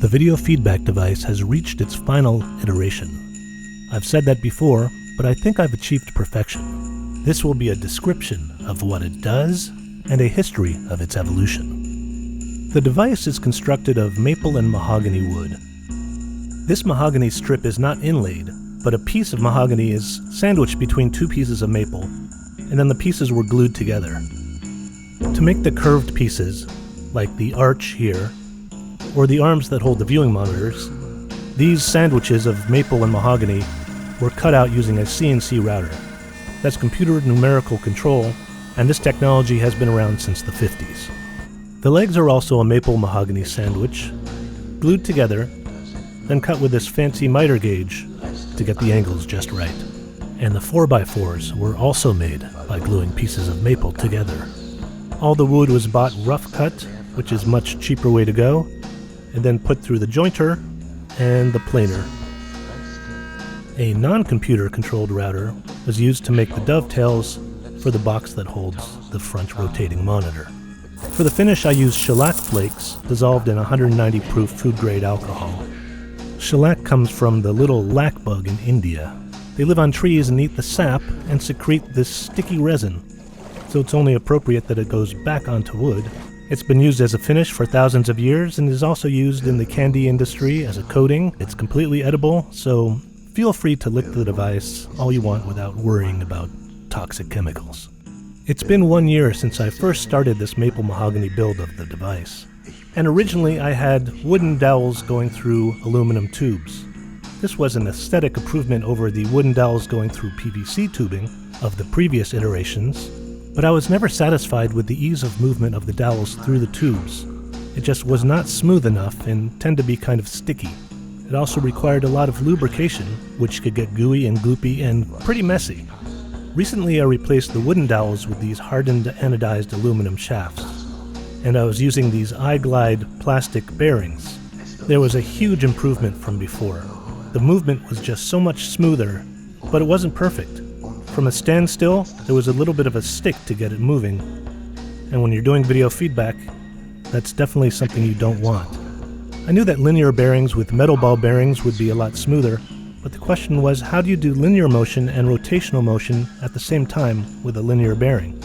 video feedback device has reached its final iteration. I've said that before, but I think I've achieved perfection. This will be a description of what it does and a history of its evolution. The device is constructed of maple and mahogany wood. This mahogany strip is not inlaid, but a piece of mahogany is sandwiched between two pieces of maple, and then the pieces were glued together. To make the curved pieces, like the arch here, or the arms that hold the viewing monitors, these sandwiches of maple and mahogany were cut out using a CNC router. That's computer numerical control, and this technology has been around since the 50s. The legs are also a maple mahogany sandwich, glued together, then cut with this fancy miter gauge to get the angles just right. And the 4x4s were also made by gluing pieces of maple together. All the wood was bought rough cut, which is a much cheaper way to go, and then put through the jointer and the planer. A non-computer controlled router was used to make the dovetails for the box that holds the front rotating monitor. For the finish, I used shellac flakes dissolved in 190 proof food grade alcohol. Shellac comes from the little lac bug in India. They live on trees and eat the sap and secrete this sticky resin, so it's only appropriate that it goes back onto wood. It's been used as a finish for thousands of years and is also used in the candy industry as a coating. It's completely edible, so feel free to lick the device all you want without worrying about toxic chemicals. It's been 1 year since I first started this maple mahogany build of the device. And originally I had wooden dowels going through aluminum tubes. This was an aesthetic improvement over the wooden dowels going through PVC tubing of the previous iterations, but I was never satisfied with the ease of movement of the dowels through the tubes. It just was not smooth enough and tend to be kind of sticky. It also required a lot of lubrication, which could get gooey and gloopy and pretty messy. Recently I replaced the wooden dowels with these hardened anodized aluminum shafts, and I was using these iGlide plastic bearings. There was a huge improvement from before. The movement was just so much smoother, but it wasn't perfect. From a standstill, there was a little bit of a stick to get it moving, and when you're doing video feedback, that's definitely something you don't want. I knew that linear bearings with metal ball bearings would be a lot smoother, but the question was, how do you do linear motion and rotational motion at the same time with a linear bearing?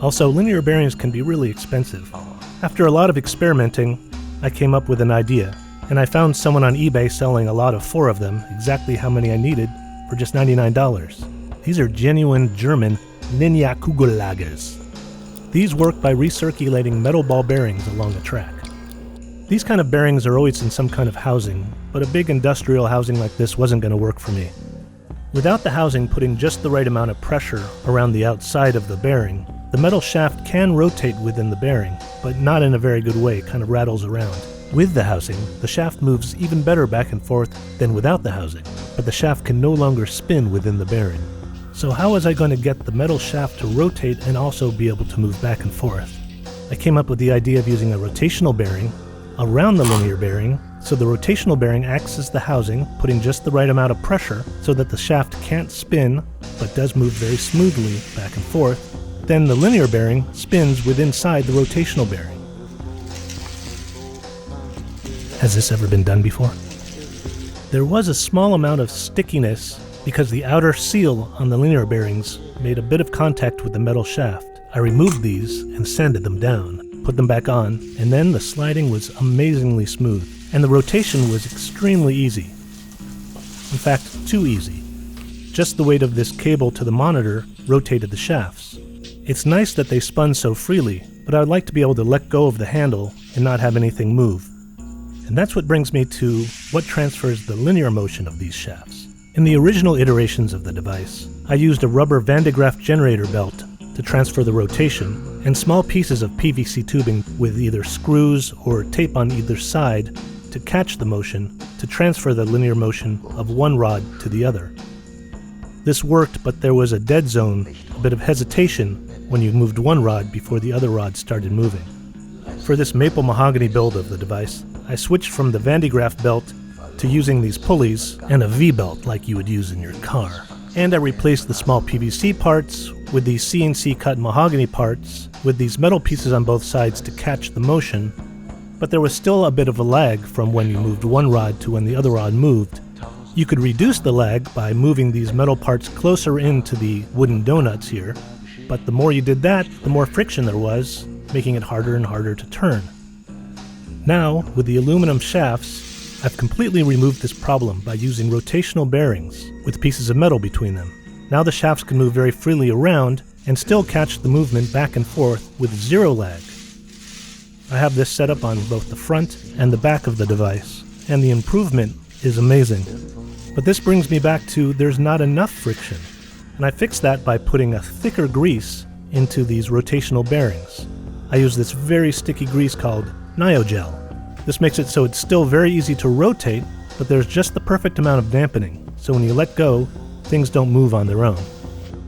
Also, linear bearings can be really expensive. After a lot of experimenting, I came up with an idea, and I found someone on eBay selling a lot of 4 of them, exactly how many I needed, for just $99. These are genuine German Linear Kugellagers. These work by recirculating metal ball bearings along a track. These kind of bearings are always in some kind of housing, but a big industrial housing like this wasn't going to work for me. Without the housing putting just the right amount of pressure around the outside of the bearing, the metal shaft can rotate within the bearing, but not in a very good way, kind of rattles around. With the housing, the shaft moves even better back and forth than without the housing, but the shaft can no longer spin within the bearing. So how was I going to get the metal shaft to rotate and also be able to move back and forth? I came up with the idea of using a rotational bearing around the linear bearing, so the rotational bearing acts as the housing, putting just the right amount of pressure so that the shaft can't spin, but does move very smoothly back and forth. Then the linear bearing spins inside the rotational bearing. Has this ever been done before? There was a small amount of stickiness because the outer seal on the linear bearings made a bit of contact with the metal shaft. I removed these and sanded them down, put them back on, and then the sliding was amazingly smooth, and the rotation was extremely easy. In fact, too easy. Just the weight of this cable to the monitor rotated the shafts. It's nice that they spun so freely, but I would like to be able to let go of the handle and not have anything move. And that's what brings me to what transfers the linear motion of these shafts. In the original iterations of the device, I used a rubber Van de Graaff generator belt to transfer the rotation, and small pieces of PVC tubing with either screws or tape on either side to catch the motion to transfer the linear motion of one rod to the other. This worked, but there was a dead zone, a bit of hesitation when you moved one rod before the other rod started moving. For this maple mahogany build of the device, I switched from the Van de Graaff belt to using these pulleys and a V-belt like you would use in your car. And I replaced the small PVC parts with these CNC cut mahogany parts with these metal pieces on both sides to catch the motion, but there was still a bit of a lag from when you moved one rod to when the other rod moved. You could reduce the lag by moving these metal parts closer into the wooden donuts here, but the more you did that, the more friction there was, making it harder and harder to turn. Now, with the aluminum shafts, I've completely removed this problem by using rotational bearings with pieces of metal between them. Now the shafts can move very freely around and still catch the movement back and forth with zero lag. I have this set up on both the front and the back of the device, and the improvement is amazing. But this brings me back to there's not enough friction, and I fixed that by putting a thicker grease into these rotational bearings. I use this very sticky grease called Neogel. This makes it so it's still very easy to rotate, but there's just the perfect amount of dampening, so when you let go, things don't move on their own.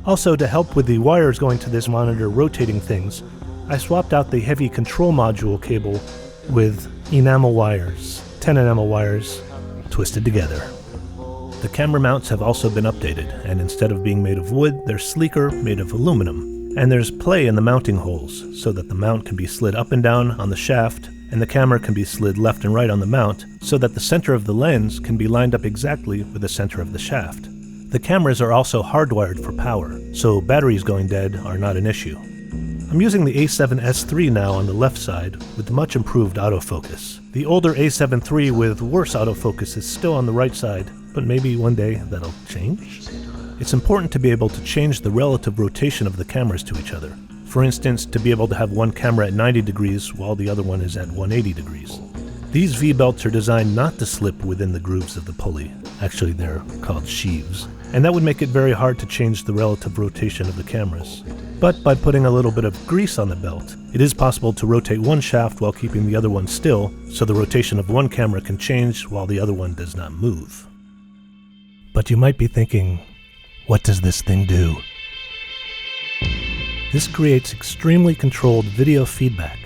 Also, to help with the wires going to this monitor rotating things, I swapped out the heavy control module cable with enamel wires, 10 enamel wires, twisted together. The camera mounts have also been updated, and instead of being made of wood, they're sleeker, made of aluminum. And there's play in the mounting holes, so that the mount can be slid up and down on the shaft, and the camera can be slid left and right on the mount, so that the center of the lens can be lined up exactly with the center of the shaft. The cameras are also hardwired for power, so batteries going dead are not an issue. I'm using the A7S III now on the left side with much improved autofocus. The older A7 III with worse autofocus is still on the right side, but maybe one day that'll change? It's important to be able to change the relative rotation of the cameras to each other. For instance, to be able to have one camera at 90 degrees while the other one is at 180 degrees. These V-belts are designed not to slip within the grooves of the pulley. Actually, they're called sheaves. And that would make it very hard to change the relative rotation of the cameras. But by putting a little bit of grease on the belt, it is possible to rotate one shaft while keeping the other one still, so the rotation of one camera can change while the other one does not move. But you might be thinking, what does this thing do? This creates extremely controlled video feedback.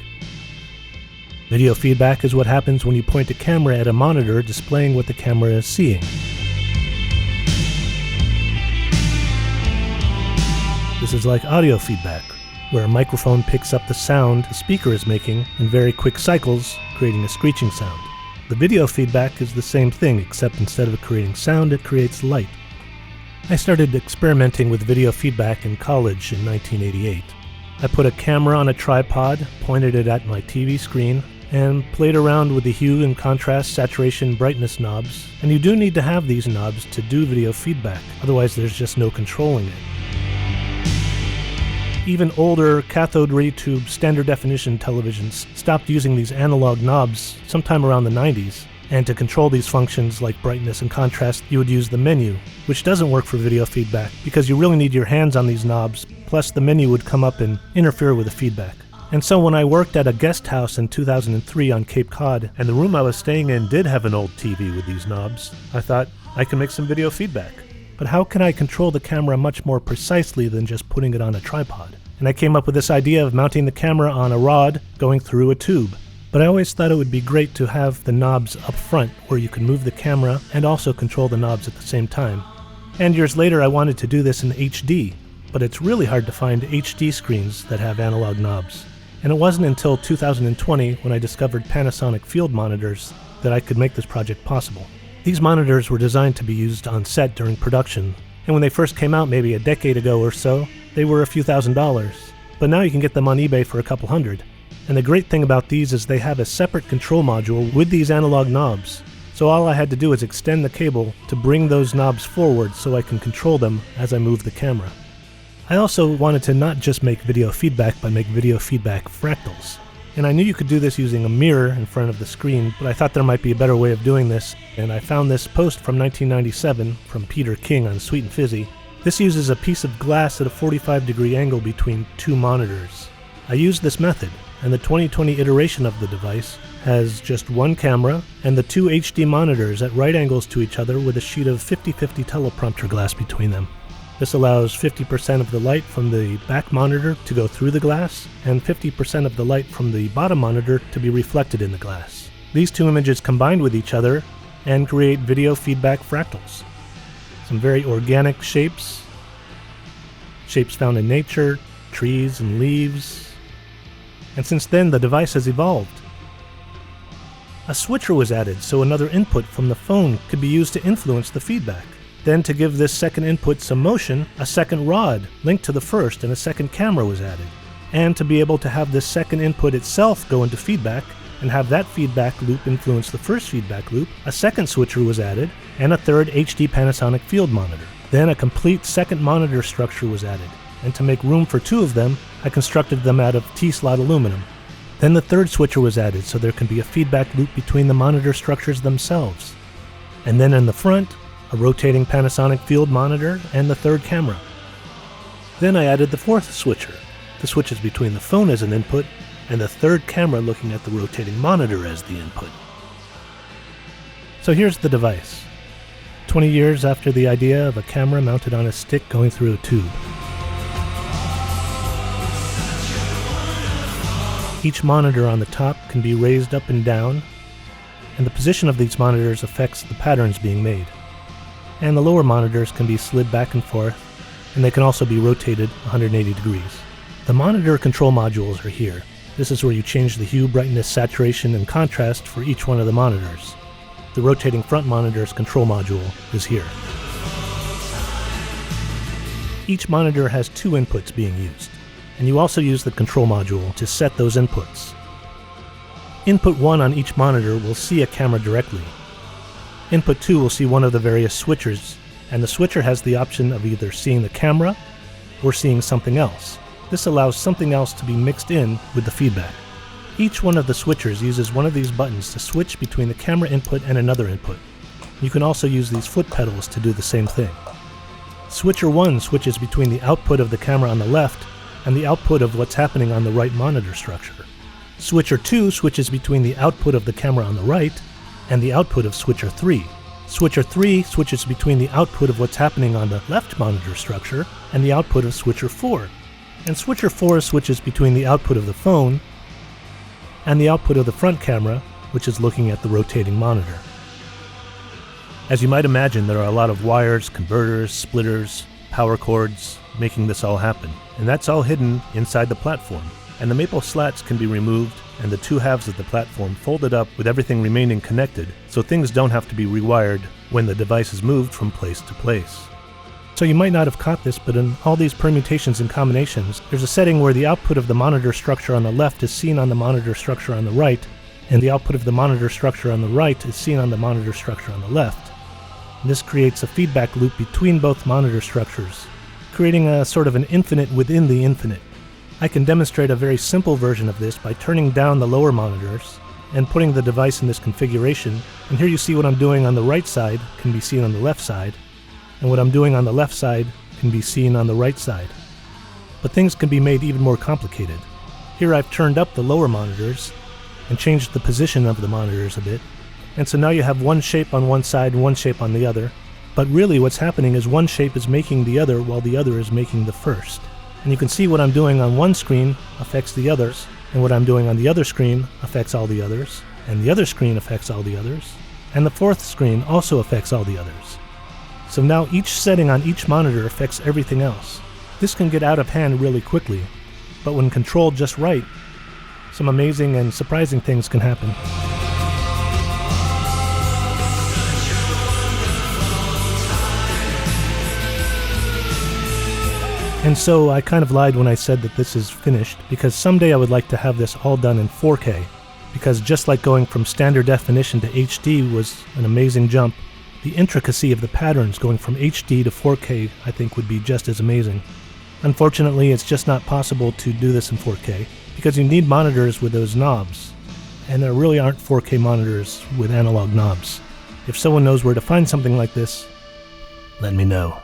Video feedback is what happens when you point a camera at a monitor displaying what the camera is seeing. This is like audio feedback, where a microphone picks up the sound the speaker is making in very quick cycles, creating a screeching sound. The video feedback is the same thing, except instead of creating sound, it creates light. I started experimenting with video feedback in college in 1988. I put a camera on a tripod, pointed it at my TV screen, and played around with the hue and contrast, saturation, brightness knobs. And you do need to have these knobs to do video feedback, otherwise there's just no controlling it. Even older cathode ray tube standard definition televisions stopped using these analog knobs sometime around the 90s, and to control these functions like brightness and contrast, you would use the menu, which doesn't work for video feedback because you really need your hands on these knobs, plus the menu would come up and interfere with the feedback. And so when I worked at a guest house in 2003 on Cape Cod, and the room I was staying in did have an old TV with these knobs, I thought, I can make some video feedback. But how can I control the camera much more precisely than just putting it on a tripod? And I came up with this idea of mounting the camera on a rod going through a tube. But I always thought it would be great to have the knobs up front where you can move the camera and also control the knobs at the same time. And years later I wanted to do this in HD, but it's really hard to find HD screens that have analog knobs. And it wasn't until 2020 when I discovered Panasonic field monitors that I could make this project possible. These monitors were designed to be used on set during production, and when they first came out maybe a decade ago or so, they were a few $1,000s. But now you can get them on eBay for a couple $100. And the great thing about these is they have a separate control module with these analog knobs. So all I had to do is extend the cable to bring those knobs forward so I can control them as I move the camera. I also wanted to not just make video feedback, but make video feedback fractals. And I knew you could do this using a mirror in front of the screen, but I thought there might be a better way of doing this, and I found this post from 1997 from Peter King on Sweet and Fizzy. This uses a piece of glass at a 45-degree angle between two monitors. I used this method, and the 2020 iteration of the device has just one camera and the two HD monitors at right angles to each other with a sheet of 50/50 teleprompter glass between them. This allows 50% of the light from the back monitor to go through the glass and 50% of the light from the bottom monitor to be reflected in the glass. These two images combine with each other and create video feedback fractals. Some very organic shapes found in nature, trees and leaves. And since then the device has evolved. A switcher was added so another input from the phone could be used to influence the feedback. Then, to give this second input some motion, a second rod linked to the first and a second camera was added. And to be able to have this second input itself go into feedback and have that feedback loop influence the first feedback loop, a second switcher was added and a third HD Panasonic field monitor. Then a complete second monitor structure was added, and to make room for two of them, I constructed them out of T-slot aluminum. Then the third switcher was added so there can be a feedback loop between the monitor structures themselves. And then in the front, a rotating Panasonic field monitor and the third camera. Then I added the fourth switcher. The switches between the phone as an input and the third camera looking at the rotating monitor as the input. So here's the device. 20 years after the idea of a camera mounted on a stick going through a tube. Each monitor on the top can be raised up and down, and the position of these monitors affects the patterns being made. And the lower monitors can be slid back and forth, and they can also be rotated 180 degrees. The monitor control modules are here. This is where you change the hue, brightness, saturation, and contrast for each one of the monitors. The rotating front monitor's control module is here. Each monitor has two inputs being used, and you also use the control module to set those inputs. Input 1 on each monitor will see a camera directly. Input 2 will see one of the various switchers, and the switcher has the option of either seeing the camera or seeing something else. This allows something else to be mixed in with the feedback. Each one of the switchers uses one of these buttons to switch between the camera input and another input. You can also use these foot pedals to do the same thing. Switcher 1 switches between the output of the camera on the left and the output of what's happening on the right monitor structure. Switcher 2 switches between the output of the camera on the right and the output of switcher 3. Switcher 3 switches between the output of what's happening on the left monitor structure and the output of switcher 4. And switcher 4 switches between the output of the phone and the output of the front camera, which is looking at the rotating monitor. As you might imagine, there are a lot of wires, converters, splitters, power cords, making this all happen. And that's all hidden inside the platform. And the maple slats can be removed and the two halves of the platform folded up with everything remaining connected, so things don't have to be rewired when the device is moved from place to place. So you might not have caught this, but in all these permutations and combinations, there's a setting where the output of the monitor structure on the left is seen on the monitor structure on the right, and the output of the monitor structure on the right is seen on the monitor structure on the left. And this creates a feedback loop between both monitor structures, creating a sort of an infinite within the infinite. I can demonstrate a very simple version of this by turning down the lower monitors and putting the device in this configuration, and here you see what I'm doing on the right side can be seen on the left side, and what I'm doing on the left side can be seen on the right side. But things can be made even more complicated. Here I've turned up the lower monitors and changed the position of the monitors a bit, and so now you have one shape on one side and one shape on the other, but really what's happening is one shape is making the other while the other is making the first. And you can see what I'm doing on one screen affects the others, and what I'm doing on the other screen affects all the others, and the other screen affects all the others, and the fourth screen also affects all the others. So now each setting on each monitor affects everything else. This can get out of hand really quickly, but when controlled just right, some amazing and surprising things can happen. And so I kind of lied when I said that this is finished, because someday I would like to have this all done in 4K, because just like going from standard definition to HD was an amazing jump, the intricacy of the patterns going from HD to 4K I think would be just as amazing. Unfortunately, it's just not possible to do this in 4K, because you need monitors with those knobs, and there really aren't 4K monitors with analog knobs. If someone knows where to find something like this, let me know.